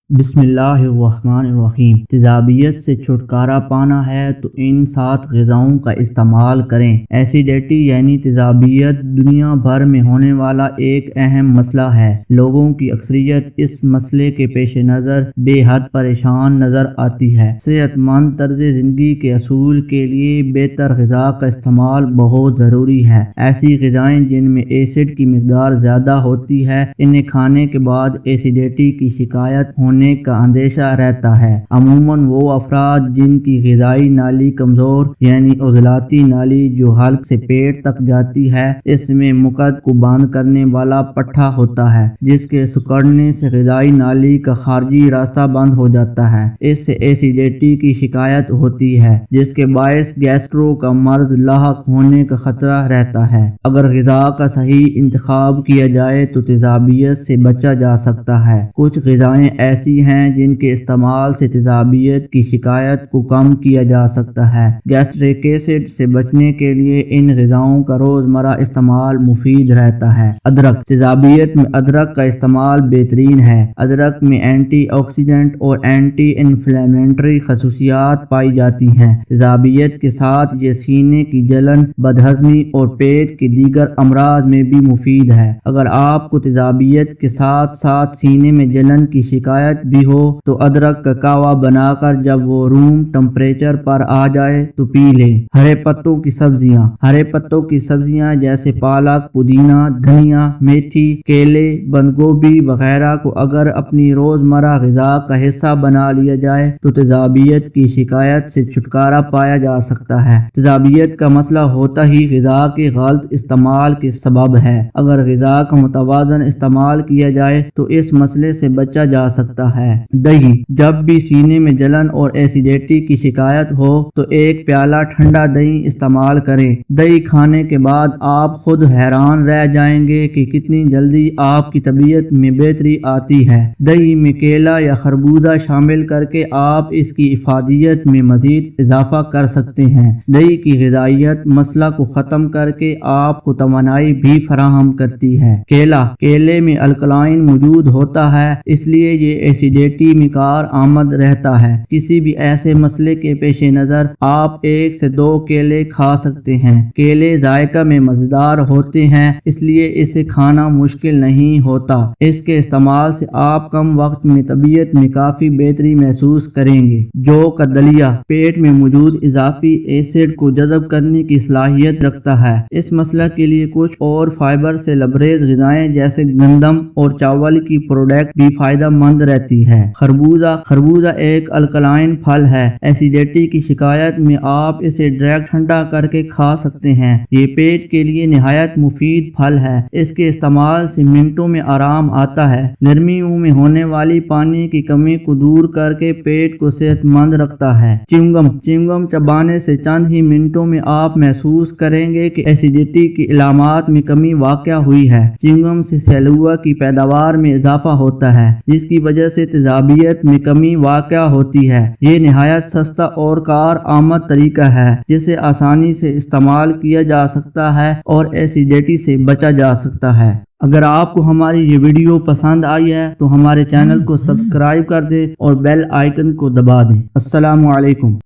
بسم اللہ الرحمن الرحیم۔ تیزابیت سے چھٹکارا پانا ہے تو ان 7 غذاؤں کا استعمال کریں۔ ایسیڈیٹی یعنی تیزابیت دنیا بھر میں ہونے والا ایک اہم مسئلہ ہے۔ لوگوں کی اکثریت اس مسئلے کے پیش نظر بے حد پریشان نظر آتی ہے۔ صحت مند طرز زندگی کے اصول کے لیے بہتر غذا کا استعمال بہت ضروری ہے۔ ایسی غذائیں جن میں ایسڈ کی مقدار زیادہ ہوتی ہے، انہیں کھانے کے بعد ایسیڈیٹی کی شکایت ہونے کا اندیشہ رہتا ہے۔ عموماً وہ افراد جن کی غذائی نالی کمزور یعنی عضلاتی نالی جو حلق سے پیٹ تک جاتی ہے، اس میں مقعد کو بند کرنے والا پٹھا ہوتا ہے، جس کے سکڑنے سے غذائی نالی کا خارجی راستہ بند ہو جاتا ہے۔ اس سے ایسیڈیٹی کی شکایت ہوتی ہے، جس کے باعث گیسٹرو کا مرض لاحق ہونے کا خطرہ رہتا ہے۔ اگر غذا کا صحیح انتخاب کیا جائے تو تیزابیت سے بچا جا سکتا ہے۔ کچھ غذائیں ایسی ہیں جن کے استعمال سے تیزابیت کی شکایت کو کم کیا جا سکتا ہے۔ گیسٹرک ایسڈ سے بچنے کے لیے ان غذاؤں کا روزمرہ استعمال مفید رہتا ہے۔ ادرک۔ تیزابیت میں ادرک کا استعمال بہترین ہے۔ ادرک میں اینٹی آکسیڈنٹ اور اینٹی انفلیمیٹری خصوصیات پائی جاتی ہیں۔ تیزابیت کے ساتھ یہ سینے کی جلن، بدہضمی اور پیٹ کے دیگر امراض میں بھی مفید ہے۔ اگر آپ کو تیزابیت کے ساتھ ساتھ سینے میں جلن کی شکایت بھی ہو تو ادرک کا قہوہ بنا کر جب وہ روم ٹمپریچر پر آ جائے تو پی لیں۔ ہرے پتوں کی سبزیاں۔ ہرے پتوں کی سبزیاں جیسے پالک، پودینہ، دھنیا، میتھی، کیلے، بند گوبھی وغیرہ کو اگر اپنی روزمرہ غذا کا حصہ بنا لیا جائے تو تیزابیت کی شکایت سے چھٹکارا پایا جا سکتا ہے۔ تیزابیت کا مسئلہ ہوتا ہی غذا کے غلط استعمال کے سبب ہے۔ اگر غذا کا متوازن استعمال کیا جائے تو اس مسئلے سے بچا جا سکتا ہے۔ دہی۔ جب بھی سینے میں جلن اور ایسیڈیٹی کی شکایت ہو تو ایک پیالہ ٹھنڈا دہی استعمال کریں۔ دہی کھانے کے بعد آپ خود حیران رہ جائیں گے کہ کتنی جلدی آپ کی طبیعت میں بہتری آتی ہے۔ دہی میں کیلا یا خربوزہ شامل کر کے آپ اس کی افادیت میں مزید اضافہ کر سکتے ہیں۔ دہی کی غذائیت مسئلہ کو ختم کر کے آپ کو توانائی بھی فراہم کرتی ہے۔ کیلا۔ کیلے میں الکلائن موجود ہوتا ہے، اس لیے یہ ایسیڈیٹی میں کارآمد رہتا ہے۔ کسی بھی ایسے مسئلے کے پیش نظر آپ 1 سے 2 کیلے کھا سکتے ہیں۔ کیلے ذائقہ میں مزیدار ہوتے ہیں، اس لیے اسے کھانا مشکل نہیں ہوتا۔ اس کے استعمال سے آپ کم وقت میں طبیعت میں کافی بہتری محسوس کریں گے۔ جو کا دلیا پیٹ میں موجود اضافی ایسڈ کو جذب کرنے کی صلاحیت رکھتا ہے۔ اس مسئلہ کے لیے کچھ اور فائبر سے لبریز غذائیں جیسے گندم اور چاول کی پروڈکٹ بھی فائدہ مند رہتی ہے۔ خربوزہ۔ خربوزہ ایک الکلائن پھل ہے۔ ایسیڈیٹی کی شکایت میں آپ اسے ڈائریکٹ ٹھنڈا کر کے کھا سکتے ہیں۔ یہ پیٹ کے لیے نہایت مفید پھل ہے۔ اس کے استعمال سے منٹوں میں آرام آتا ہے۔ گرمیوں میں ہونے والی پانی کی کمی کو دور کر کے پیٹ کو صحت مند رکھتا ہے۔ چیونگم۔ چیونگم چبانے سے چند ہی منٹوں میں آپ محسوس کریں گے کہ ایسیڈیٹی کی علامات میں کمی واقع ہوئی ہے۔ چیونگم سے سیلولہ کی پیداوار میں اضافہ ہوتا ہے، جس کی وجہ سے تیزابیت میں کمی واقع ہوتی ہے۔ یہ نہایت سستا اور کارآمد طریقہ ہے جسے آسانی سے استعمال کیا جا سکتا ہے اور ایسیڈیٹی سے بچا جا سکتا ہے۔ اگر آپ کو ہماری یہ ویڈیو پسند آئی ہے تو ہمارے چینل کو سبسکرائب کر دیں اور بیل آئیکن کو دبا دیں۔ السلام علیکم۔